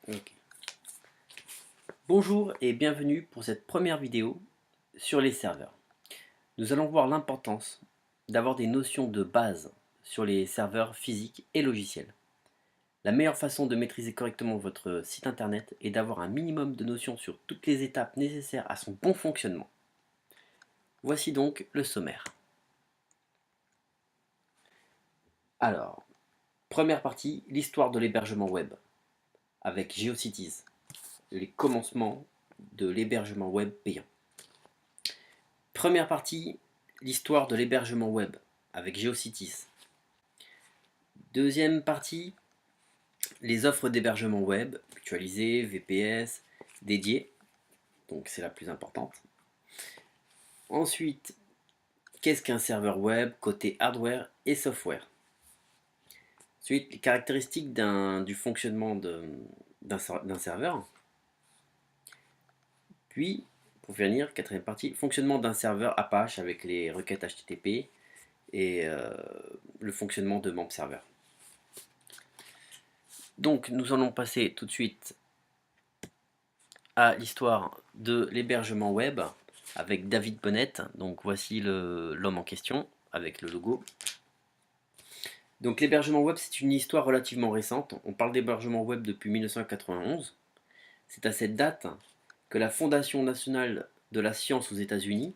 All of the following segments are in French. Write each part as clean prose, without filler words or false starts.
Ok. Bonjour et bienvenue pour cette première vidéo sur les serveurs. Nous allons voir l'importance d'avoir des notions de base sur les serveurs physiques et logiciels. La meilleure façon de maîtriser correctement votre site internet est d'avoir un minimum de notions sur toutes les étapes nécessaires à son bon fonctionnement. Voici donc le sommaire. Alors, première partie, l'histoire de l'hébergement web avec GeoCities, les commencements de l'hébergement web payant. Première partie, l'histoire de l'hébergement web avec GeoCities. Deuxième partie, les offres d'hébergement web, mutualisées, VPS, dédiées, donc c'est la plus importante. Ensuite, qu'est-ce qu'un serveur web côté hardware et software. Ensuite, les caractéristiques du fonctionnement d'un serveur. Puis, pour finir, quatrième partie, fonctionnement d'un serveur Apache avec les requêtes HTTP et le fonctionnement de membre serveur. Donc, nous allons passer tout de suite à l'histoire de l'hébergement web avec David Bonnet. Donc, voici l'homme en question avec le logo. Donc, l'hébergement web, c'est une histoire relativement récente. On parle d'hébergement web depuis 1991. C'est à cette date que la Fondation nationale de la science aux États-Unis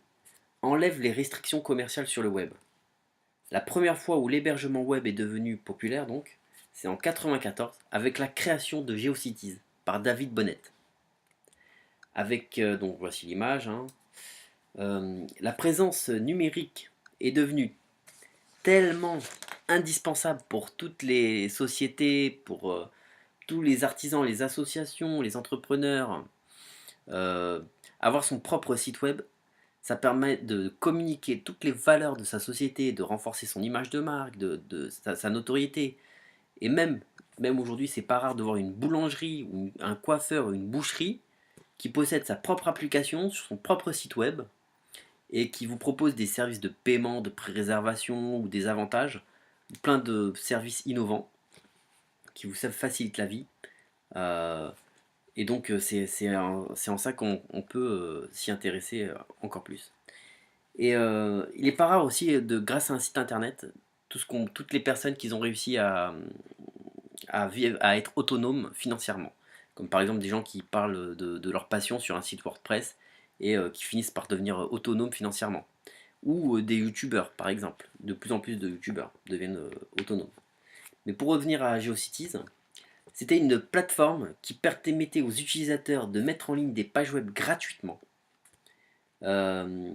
enlève les restrictions commerciales sur le web. La première fois où l'hébergement web est devenu populaire, donc, c'est en 1994 avec la création de GeoCities par David Bonnet. Avec, donc voici l'image, hein. La présence numérique est devenue tellement indispensable pour toutes les sociétés, pour tous les artisans, les associations, les entrepreneurs. Euh, Avoir son propre site web, ça permet de communiquer toutes les valeurs de sa société, de renforcer son image de marque, de sa notoriété. Et même aujourd'hui, c'est pas rare de voir une boulangerie, ou un coiffeur, ou une boucherie qui possède sa propre application sur son propre site web et qui vous propose des services de paiement, de pré-réservation ou des avantages, plein de services innovants qui vous facilitent la vie. Euh, et donc c'est en ça qu'on peut s'y intéresser encore plus. Et il est pas rare aussi, grâce à un site internet, toutes les personnes qui ont réussi à être autonomes financièrement. Comme par exemple des gens qui parlent de leur passion sur un site WordPress et qui finissent par devenir autonomes financièrement. Ou des youtubeurs par exemple. De plus en plus de youtubeurs deviennent autonomes. Mais pour revenir à GeoCities, c'était une plateforme qui permettait aux utilisateurs de mettre en ligne des pages web gratuitement. Euh,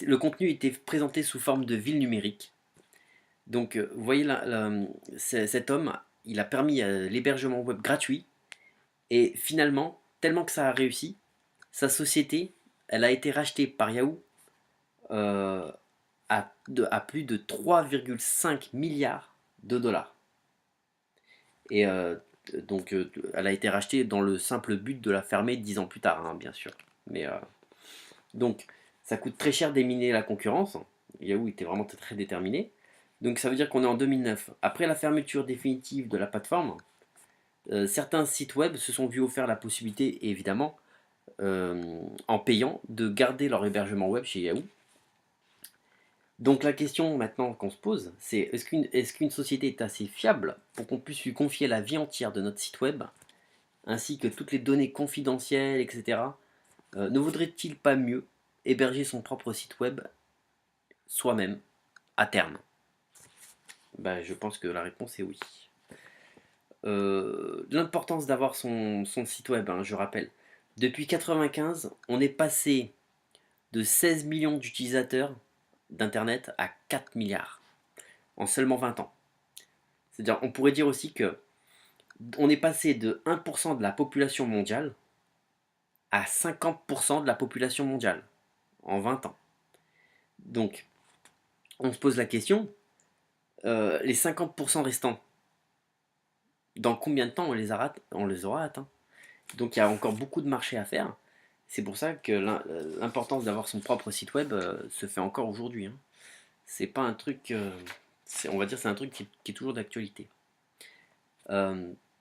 le contenu était présenté sous forme de ville numérique. Donc, vous voyez, cet homme, il a permis l'hébergement web gratuit. Et finalement, tellement que ça a réussi, sa société, elle a été rachetée par Yahoo euh, à plus de 3,5 milliards de dollars. Et donc, elle a été rachetée dans le simple but de la fermer 10 ans plus tard, hein, bien sûr. Mais donc, ça coûte très cher d'éliminer la concurrence. Yahoo était vraiment très déterminé. Donc, ça veut dire qu'on est en 2009. Après la fermeture définitive de la plateforme, certains sites web se sont vus offrir la possibilité, évidemment, en payant, de garder leur hébergement web chez Yahoo. Donc la question maintenant qu'on se pose, c'est est-ce qu'une société est assez fiable pour qu'on puisse lui confier la vie entière de notre site web, ainsi que toutes les données confidentielles, etc. Ne vaudrait-il pas mieux héberger son propre site web soi-même, à terme? Ben, je pense que la réponse est oui. L'importance d'avoir son site web, hein, je rappelle. Depuis 1995, on est passé de 16 millions d'utilisateurs d'Internet à 4 milliards en seulement 20 ans. C'est-à-dire, on pourrait dire aussi que on est passé de 1% de la population mondiale à 50% de la population mondiale en 20 ans. Donc, on se pose la question, les 50% restants, dans combien de temps on les aura atteints? Donc, il y a encore beaucoup de marché à faire. C'est pour ça que l'importance d'avoir son propre site web se fait encore aujourd'hui, hein. C'est pas un truc, on va dire, c'est un truc qui est toujours d'actualité.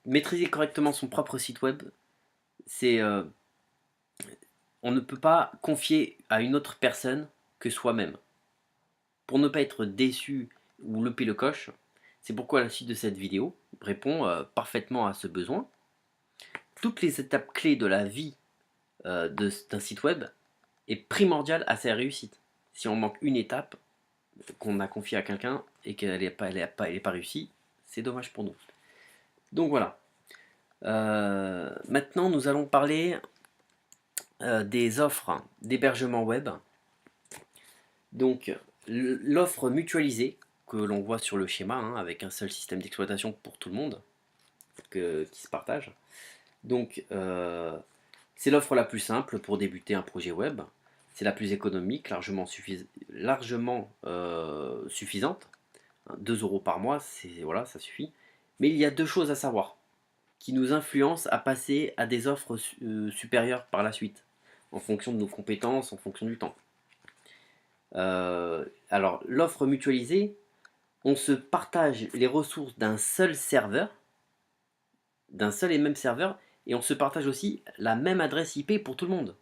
maîtriser correctement son propre site web, c'est on ne peut pas confier à une autre personne que soi-même. Pour ne pas être déçu ou louper le coche, c'est pourquoi la suite de cette vidéo répond parfaitement à ce besoin. Toutes les étapes clés de la vie d'un site web est primordiale à sa réussite. Si on manque une étape qu'on a confiée à quelqu'un et qu'elle n'est pas réussie, c'est dommage pour nous. Donc voilà. Maintenant, nous allons parler des offres d'hébergement web. Donc, l'offre mutualisée que l'on voit sur le schéma, hein, avec un seul système d'exploitation pour tout le monde qui se partage. Donc, c'est l'offre la plus simple pour débuter un projet web. C'est la plus économique, largement suffisante. 2 euros par mois, voilà, ça suffit. Mais il y a deux choses à savoir qui nous influencent à passer à des offres supérieures par la suite, en fonction de nos compétences, en fonction du temps. Alors, l'offre mutualisée, on se partage les ressources d'un seul serveur, d'un seul et même serveur, et on se partage aussi la même adresse IP pour tout le monde.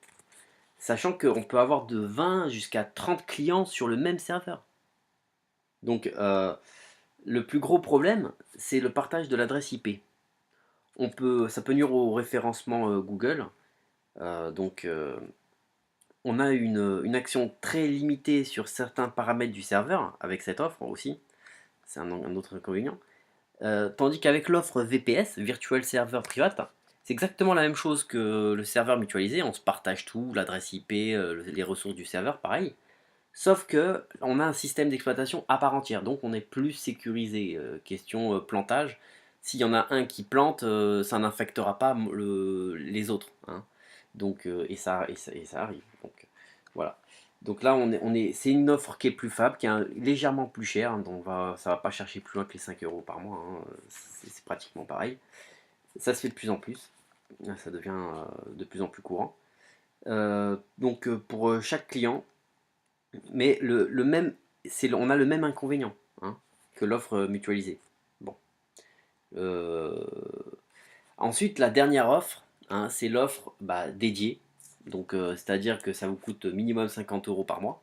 Sachant qu'on peut avoir de 20 jusqu'à 30 clients sur le même serveur. Donc, le plus gros problème, c'est le partage de l'adresse IP. Ça peut nuire au référencement Google. On a une action très limitée sur certains paramètres du serveur avec cette offre aussi. C'est un autre inconvénient. Tandis qu'avec l'offre VPS, Virtual Server Private, c'est exactement la même chose que le serveur mutualisé. On se partage tout, l'adresse IP, les ressources du serveur, pareil. Sauf que on a un système d'exploitation à part entière, donc on est plus sécurisé. Question plantage. S'il y en a un qui plante, ça n'infectera pas les autres, hein. Donc, et ça arrive. Donc, voilà. Donc là, c'est une offre qui est plus faible, qui est légèrement plus chère, hein, donc ça va pas chercher plus loin que les 5 euros par mois, hein. C'est pratiquement pareil. Ça se fait de plus en plus. Ça devient de plus en plus courant. Donc pour chaque client, mais le même, on a le même inconvénient, hein, que l'offre mutualisée. Bon. Euh, Ensuite, la dernière offre, hein, c'est l'offre dédiée. Donc, c'est-à-dire que ça vous coûte minimum 50 euros par mois.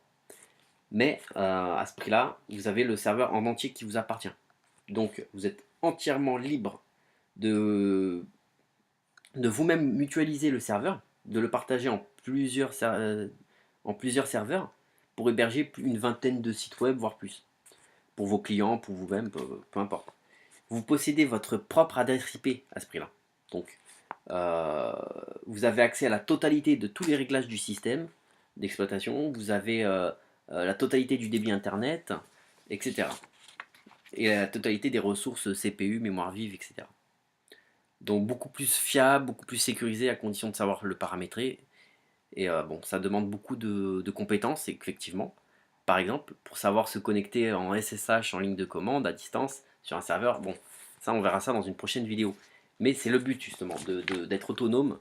Mais à ce prix-là, vous avez le serveur en entier qui vous appartient. Donc, vous êtes entièrement libre de, de vous-même mutualiser le serveur, de le partager en plusieurs serveurs pour héberger une vingtaine de sites web, voire plus. Pour vos clients, pour vous-même, peu importe. Vous possédez votre propre adresse IP à ce prix-là. Donc, vous avez accès à la totalité de tous les réglages du système d'exploitation. Vous avez la totalité du débit internet, etc. Et la totalité des ressources CPU, mémoire vive, etc. Donc beaucoup plus fiable, beaucoup plus sécurisé à condition de savoir le paramétrer. Et bon, ça demande beaucoup de compétences, effectivement. Par exemple, pour savoir se connecter en SSH en ligne de commande à distance sur un serveur, bon, ça on verra ça dans une prochaine vidéo. Mais c'est le but justement, d'être autonome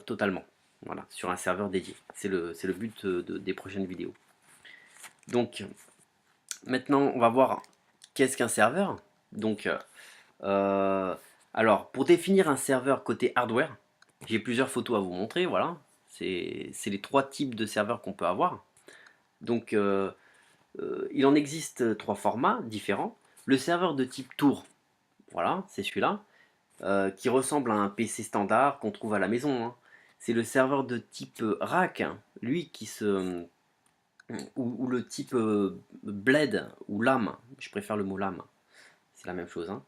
totalement, voilà, sur un serveur dédié. C'est le but des prochaines vidéos. Donc maintenant on va voir qu'est-ce qu'un serveur. Donc alors pour définir un serveur côté hardware, j'ai plusieurs photos à vous montrer, voilà. C'est les trois types de serveurs qu'on peut avoir. Donc il en existe trois formats différents. Le serveur de type tour, voilà, c'est celui-là, qui ressemble à un PC standard qu'on trouve à la maison, hein. C'est le serveur de type rack, lui ou le type bled ou lame, je préfère le mot lame, c'est la même chose, hein.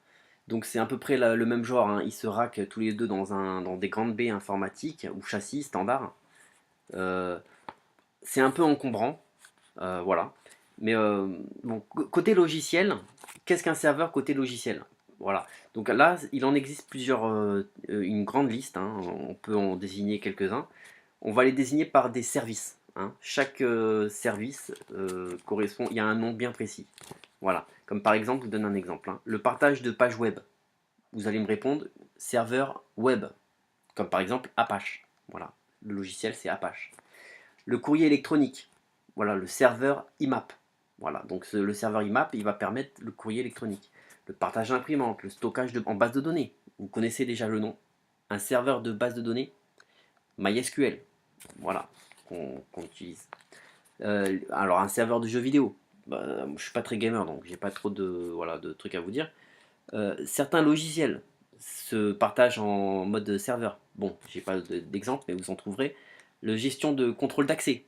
Donc c'est à peu près le même genre, hein. Ils se rackent tous les deux dans des grandes baies informatiques ou châssis standard. Euh, c'est un peu encombrant, voilà. Mais bon, côté logiciel, qu'est-ce qu'un serveur côté logiciel? Voilà. Donc là, il en existe plusieurs, une grande liste, hein. On peut en désigner quelques-uns. On va les désigner par des services, hein. Chaque service correspond, il y a un nom bien précis. Voilà. Comme par exemple, je vous donne un exemple, hein. Le partage de pages web. Vous allez me répondre serveur web. Comme par exemple Apache. Voilà. Le logiciel, c'est Apache. Le courrier électronique. Voilà, le serveur IMAP. Voilà, donc le serveur IMAP, il va permettre le courrier électronique. le partage d'imprimante, le stockage en base de données. Vous connaissez déjà le nom. Un serveur de base de données, MySQL, voilà, qu'on utilise. Alors un serveur de jeux vidéo, bah, je suis pas très gamer donc j'ai pas trop de, voilà, de trucs à vous dire. Certains logiciels se partagent en mode serveur. Bon, j'ai pas d'exemple, mais vous en trouverez. Le gestion de contrôle d'accès,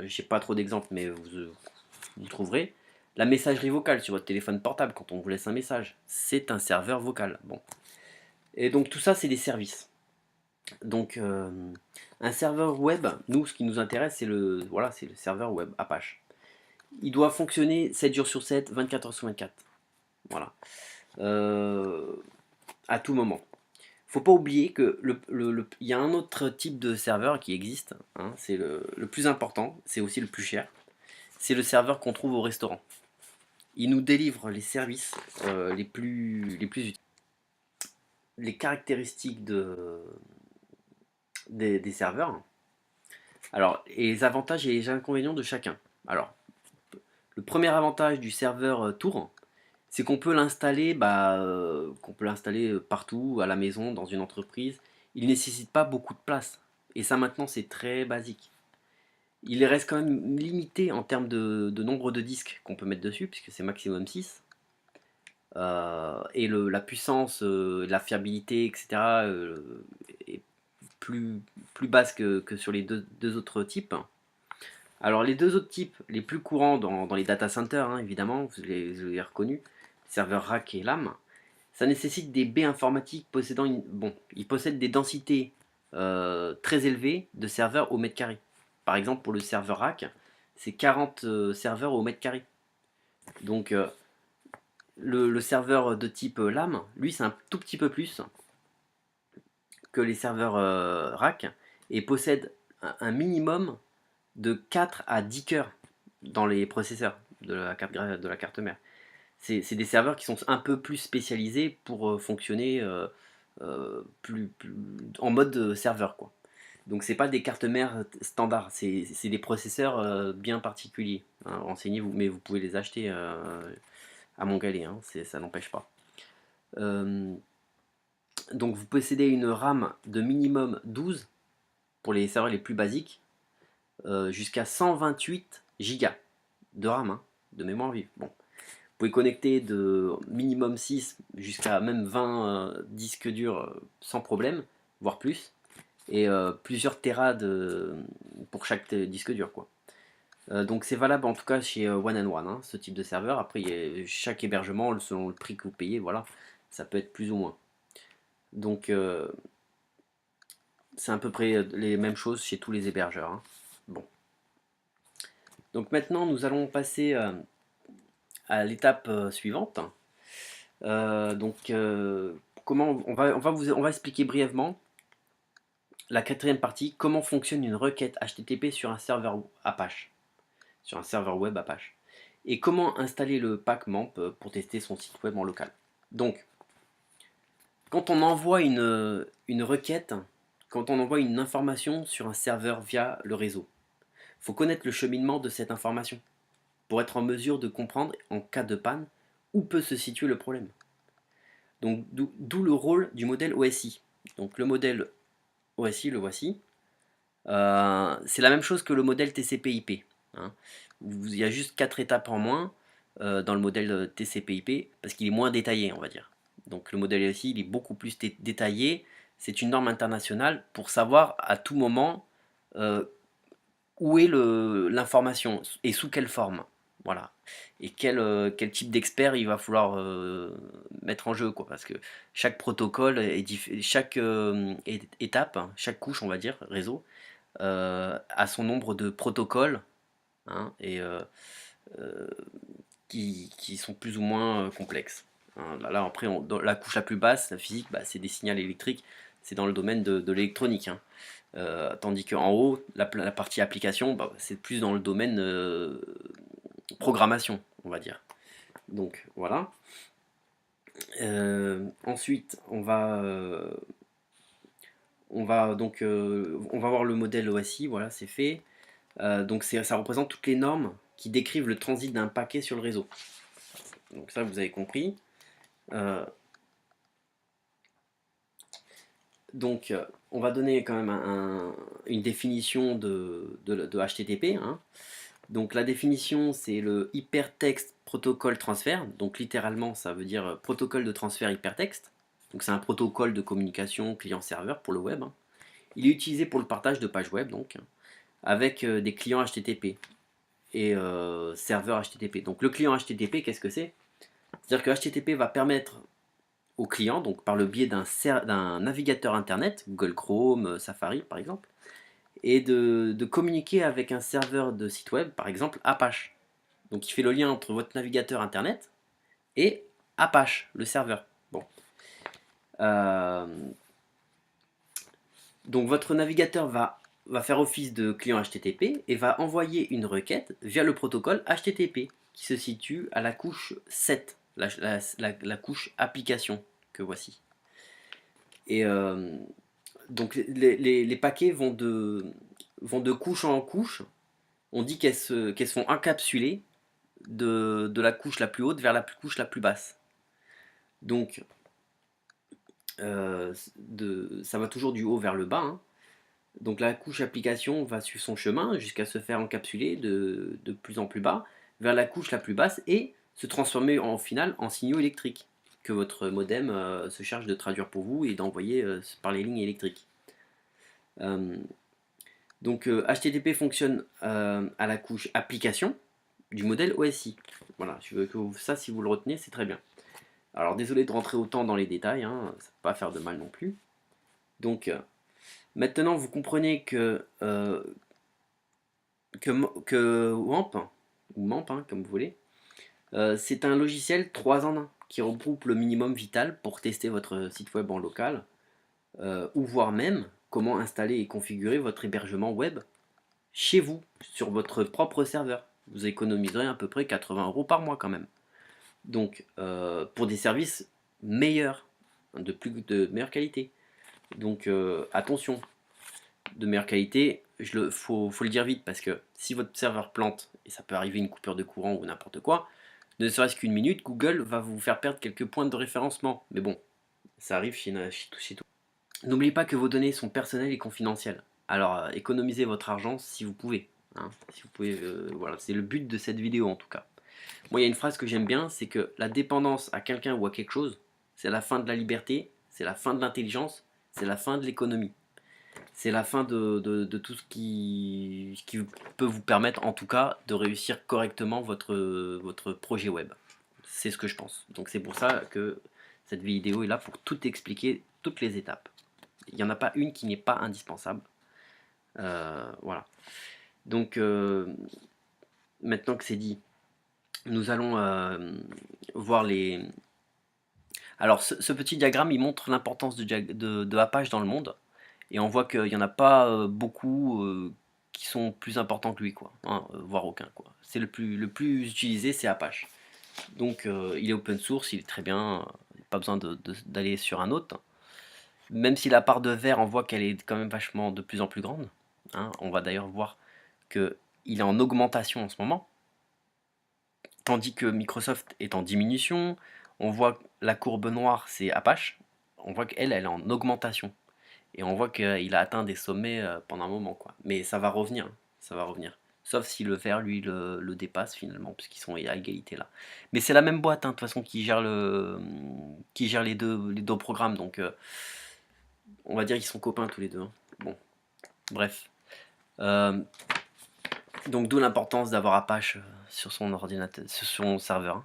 j'ai pas trop d'exemples, mais vous trouverez. La messagerie vocale sur votre téléphone portable, quand on vous laisse un message, c'est un serveur vocal. Bon. Et donc tout ça, c'est des services. Donc un serveur web, nous, ce qui nous intéresse, c'est le, voilà, c'est le serveur web Apache. Il doit fonctionner 7 jours sur 7, 24 heures sur 24. Voilà. À tout moment. Faut pas oublier que il y a un autre type de serveur qui existe, hein, c'est le plus important, c'est aussi le plus cher. C'est le serveur qu'on trouve au restaurant. Il nous délivre les services les plus utiles. Les caractéristiques des serveurs. Alors, et les avantages et les inconvénients de chacun. Alors, le premier avantage du serveur Tour, c'est qu'on peut l'installer partout, à la maison, dans une entreprise. Il ne nécessite pas beaucoup de place. Et ça maintenant c'est très basique. Il reste quand même limité en termes de nombre de disques qu'on peut mettre dessus, puisque c'est maximum 6. Et la puissance, la fiabilité, etc. Est plus basse que sur les deux autres types. Alors les deux autres types, les plus courants dans les data centers, hein, évidemment, vous les reconnus, serveur rack et LAM, ça nécessite des baies informatiques possédant ils possèdent des densités très élevées de serveurs au mètre carré. Par exemple, pour le serveur rack, c'est 40 serveurs au mètre carré. Donc le serveur de type LAM, lui, c'est un tout petit peu plus que les serveurs rack et possède un minimum de 4 à 10 cœurs dans les processeurs de la carte mère. C'est des serveurs qui sont un peu plus spécialisés pour fonctionner en mode serveur, quoi. Donc c'est pas des cartes mères standards, c'est des processeurs bien particuliers, hein. Renseignez-vous, mais vous pouvez les acheter à Montgallet, hein, ça n'empêche pas. Euh, donc vous possédez une RAM de minimum 12 pour les serveurs les plus basiques, jusqu'à 128 Go de RAM, hein, de mémoire vive. Bon. Vous pouvez connecter de minimum 6 jusqu'à même 20 disques durs sans problème, voire plus. Et plusieurs Tera pour chaque disque dur, quoi. Donc c'est valable en tout cas chez One and One, hein, ce type de serveur. Après, chaque hébergement, selon le prix que vous payez, voilà, ça peut être plus ou moins. Donc c'est à peu près les mêmes choses chez tous les hébergeurs, hein. Bon. Donc maintenant, nous allons passer à l'étape suivante. Donc comment on va expliquer brièvement la quatrième partie, comment fonctionne une requête HTTP sur un serveur Apache, sur un serveur web Apache, et comment installer le pack MAMP pour tester son site web en local. Donc, quand on envoie une requête, quand on envoie une information sur un serveur via le réseau, il faut connaître le cheminement de cette information pour être en mesure de comprendre, en cas de panne, où peut se situer le problème. Donc, d'où le rôle du modèle OSI. Donc, le modèle OSI, le voici. C'est la même chose que le modèle TCP/IP, hein. Il y a juste 4 étapes en moins dans le modèle TCP/IP parce qu'il est moins détaillé, on va dire. Donc le modèle OSI, il est beaucoup plus détaillé. C'est une norme internationale pour savoir à tout moment euh, où est l'information et sous quelle forme. Voilà. Et quel type d'expert il va falloir mettre en jeu, quoi. Parce que chaque protocole, chaque étape, chaque couche, on va dire, réseau, a son nombre de protocoles, hein, et qui sont plus ou moins complexes, hein. Là, après, dans la couche la plus basse, la physique, bah, c'est des signaux électriques, c'est dans le domaine de l'électronique, hein. Tandis qu'en haut, la partie application, bah, c'est plus dans le domaine programmation, on va dire. Donc voilà. Ensuite, on va voir le modèle OSI, voilà, c'est fait. Donc ça représente toutes les normes qui décrivent le transit d'un paquet sur le réseau. Donc ça, vous avez compris. Euh, donc, on va donner quand même une définition de HTTP, hein. Donc, la définition, c'est le Hypertext Protocol Transfer. Donc, littéralement, ça veut dire protocole de transfert hypertexte. Donc, c'est un protocole de communication client-serveur pour le web, hein. Il est utilisé pour le partage de pages web, donc, avec des clients HTTP et serveurs HTTP. Donc, le client HTTP, qu'est-ce que c'est? C'est-à-dire que HTTP va permettre au client, donc par le biais d'un navigateur internet, Google Chrome, Safari par exemple, et de communiquer avec un serveur de site web, par exemple Apache. Donc il fait le lien entre votre navigateur internet et Apache, le serveur. Bon. Euh, donc votre navigateur va faire office de client HTTP et va envoyer une requête via le protocole HTTP qui se situe à la couche 7, la couche application que voici. Et donc les paquets vont de couche en couche. On dit qu'elles se font encapsuler de la couche la plus haute vers la couche la plus basse. Donc ça va toujours du haut vers le bas, hein. Donc la couche application va suivre son chemin jusqu'à se faire encapsuler de plus en plus bas vers la couche la plus basse et se transformer en final en signaux électriques que votre modem se charge de traduire pour vous et d'envoyer par les lignes électriques. Euh, Donc HTTP fonctionne à la couche application du modèle OSI. Voilà, je veux que ça, si vous le retenez, c'est très bien. Alors désolé de rentrer autant dans les détails, hein, ça ne peut pas faire de mal non plus. Donc maintenant vous comprenez que WAMP, ou MAMP, hein, comme vous voulez, c'est un logiciel 3 en 1 qui regroupe le minimum vital pour tester votre site web en local, ou voire même comment installer et configurer votre hébergement web chez vous, sur votre propre serveur. Vous économiserez à peu près 80 € par mois quand même. Donc, pour des services meilleurs, de meilleure qualité. Donc, attention, de meilleure qualité, faut le dire vite parce que si votre serveur plante, et ça peut arriver une coupure de courant ou n'importe quoi, ne serait-ce qu'une minute, Google va vous faire perdre quelques points de référencement. Mais bon, ça arrive chez tout. N'oubliez pas que vos données sont personnelles et confidentielles. Alors, économisez votre argent si vous pouvez, hein. Si vous pouvez, voilà, c'est le but de cette vidéo en tout cas. Moi, il y a une phrase que j'aime bien, c'est que la dépendance à quelqu'un ou à quelque chose, c'est la fin de la liberté, c'est la fin de l'intelligence, c'est la fin de l'économie. C'est la fin de tout ce qui peut vous permettre, en tout cas, de réussir correctement votre projet web. C'est ce que je pense. Donc c'est pour ça que cette vidéo est là pour tout expliquer, toutes les étapes. Il n'y en a pas une qui n'est pas indispensable. Voilà. Donc maintenant que c'est dit, nous allons voir les... Alors ce petit diagramme, il montre l'importance de Apache dans le monde. Et on voit qu'il n'y en a pas beaucoup qui sont plus importants que lui, quoi, hein, voire aucun, quoi. C'est le plus utilisé, c'est Apache. Donc il est open source, il est très bien, pas besoin d'aller sur un autre. Même si la part de verre, on voit qu'elle est quand même vachement de plus en plus grande, hein. On va d'ailleurs voir qu'il est en augmentation en ce moment, tandis que Microsoft est en diminution. On voit que la courbe noire, c'est Apache. On voit qu'elle, elle est en augmentation. Et on voit qu'il a atteint des sommets pendant un moment, quoi. Mais ça va revenir, hein, ça va revenir. Sauf si le vert, lui, le dépasse finalement, puisqu'ils sont à égalité là. Mais c'est la même boîte, hein, de toute façon, qui gère les deux programmes. Donc, on va dire qu'ils sont copains tous les deux, hein. Bon, bref. Euh, donc, d'où l'importance d'avoir Apache sur son ordinateur, sur son serveur, hein,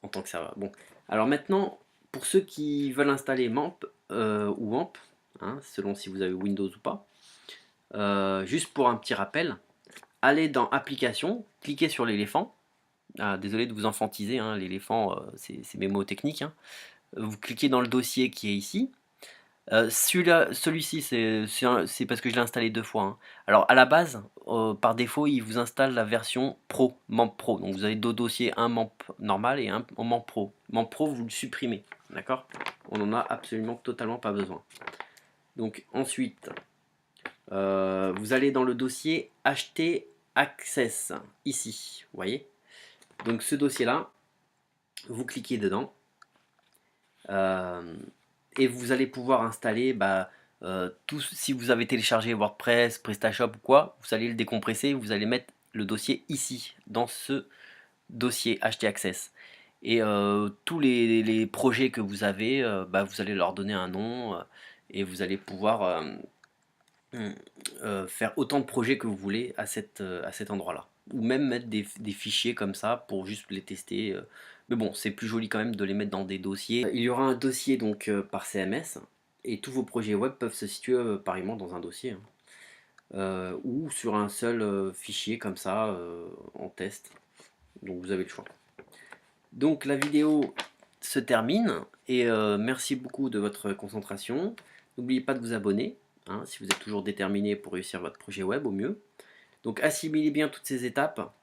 en tant que serveur. Bon, alors maintenant, pour ceux qui veulent installer MAMP ou WAMP, hein, selon si vous avez Windows ou pas, juste pour un petit rappel, allez dans Applications, cliquez sur l'éléphant. Ah, désolé de vous enfantiser, hein, l'éléphant, c'est mes mots techniques, hein. Vous cliquez dans le dossier qui est ici. Celui-ci, c'est parce que je l'ai installé 2 fois, hein. Alors à la base, par défaut, il vous installe la version Pro, MAMP Pro. Donc vous avez deux dossiers, un MAMP normal et un MAMP Pro. MAMP Pro, vous le supprimez, d'accord? On n'en a absolument totalement pas besoin. Donc ensuite, vous allez dans le dossier HT Access, ici, vous voyez. Donc ce dossier-là, vous cliquez dedans Euh, et vous allez pouvoir installer tout, si vous avez téléchargé WordPress, PrestaShop ou quoi, vous allez le décompresser, vous allez mettre le dossier ici, dans ce dossier htaccess. Et tous les projets que vous avez, vous allez leur donner un nom et vous allez pouvoir mm, faire autant de projets que vous voulez à cet endroit-là. Ou même mettre des fichiers comme ça pour juste les tester. Mais bon, c'est plus joli quand même de les mettre dans des dossiers. Il y aura un dossier donc par CMS et tous vos projets web peuvent se situer pareillement dans un dossier, hein. Ou sur un seul fichier comme ça en test. Donc vous avez le choix. Donc la vidéo se termine et merci beaucoup de votre concentration. N'oubliez pas de vous abonner, hein, si vous êtes toujours déterminé pour réussir votre projet web au mieux. Donc assimilez bien toutes ces étapes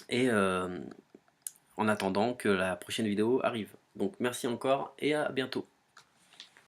et en attendant que la prochaine vidéo arrive. Donc merci encore et à bientôt.